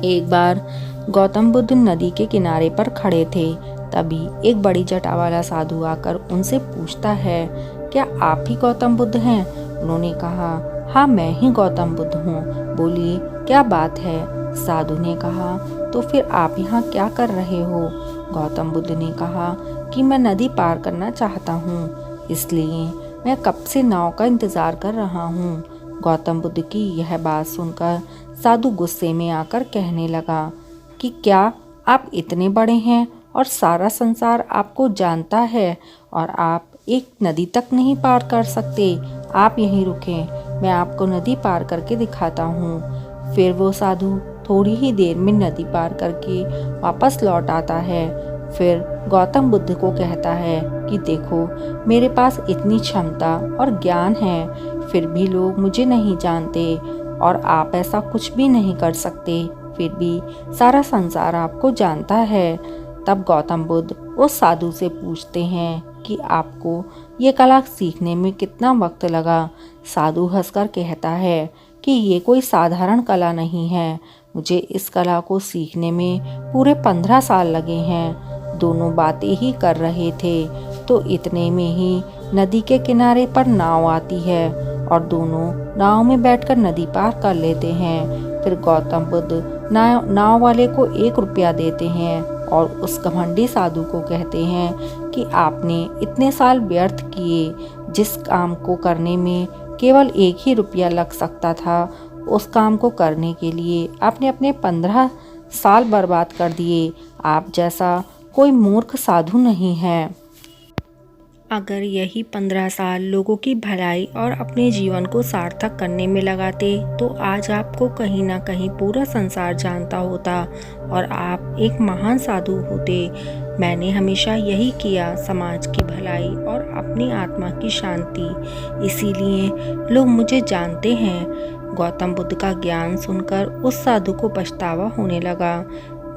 एक बार गौतम बुद्ध नदी के किनारे पर खड़े थे। तभी एक बड़ी जटा वाला साधु आकर उनसे पूछता है, क्या आप ही गौतम बुद्ध हैं? उन्होंने कहा, हाँ मैं ही गौतम बुद्ध हूँ। बोलिए क्या बात है? साधु ने कहा, तो फिर आप यहाँ क्या कर रहे हो? गौतम बुद्ध ने कहा कि मैं नदी पार करना चाहता हूँ, इसलिए मैं कब से नाव का इंतजार कर रहा हूँ। गौतम बुद्ध की यह बात सुनकर साधु गुस्से में आकर कहने लगा कि क्या आप इतने बड़े हैं और सारा संसार आपको जानता है और आप एक नदी तक नहीं पार कर सकते? आप यहीं रुकें, मैं आपको नदी पार करके दिखाता हूँ। फिर वो साधु थोड़ी ही देर में नदी पार करके वापस लौट आता है। फिर गौतम बुद्ध को कहता है कि देखो, मेरे पास इतनी क्षमता और ज्ञान है, फिर भी लोग मुझे नहीं जानते और आप ऐसा कुछ भी नहीं कर सकते, फिर भी सारा संसार आपको जानता है। तब गौतम बुद्ध उस साधु से पूछते हैं कि आपको ये कला सीखने में कितना वक्त लगा? साधु हंसकर कहता है कि ये कोई साधारण कला नहीं है, मुझे इस कला को सीखने में पूरे 15 साल लगे हैं। दोनों बातें ही कर रहे थे तो इतने में ही नदी के किनारे पर नाव आती है और दोनों नाव में बैठकर नदी पार कर लेते हैं। फिर गौतम बुद्ध नाव वाले को 1 रुपया देते हैं और उस घमंडी साधु को कहते हैं कि आपने इतने साल व्यर्थ किए, जिस काम को करने में केवल 1 ही रुपया लग सकता था, उस काम को करने के लिए आपने अपने 15 साल बर्बाद कर दिए। आप जैसा कोई मूर्ख साधु नहीं है। अगर यही 15 साल लोगों की भलाई और अपने जीवन को सार्थक करने में लगाते तो आज आपको कहीं ना कहीं पूरा संसार जानता होता और आप एक महान साधु होते। मैंने हमेशा यही किया, समाज की भलाई और अपनी आत्मा की शांति, इसीलिए लोग मुझे जानते हैं। गौतम बुद्ध का ज्ञान सुनकर उस साधु को पछतावा होने लगा।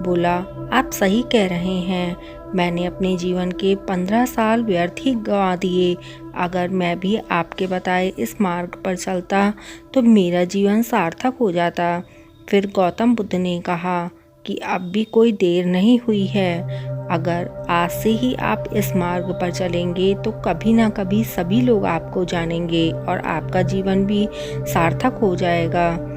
बोला, आप सही कह रहे हैं, मैंने अपने जीवन के 15 साल व्यर्थ ही गंवा दिए। अगर मैं भी आपके बताए इस मार्ग पर चलता तो मेरा जीवन सार्थक हो जाता। फिर गौतम बुद्ध ने कहा कि अब भी कोई देर नहीं हुई है। अगर आज से ही आप इस मार्ग पर चलेंगे तो कभी ना कभी सभी लोग आपको जानेंगे और आपका जीवन भी सार्थक हो जाएगा।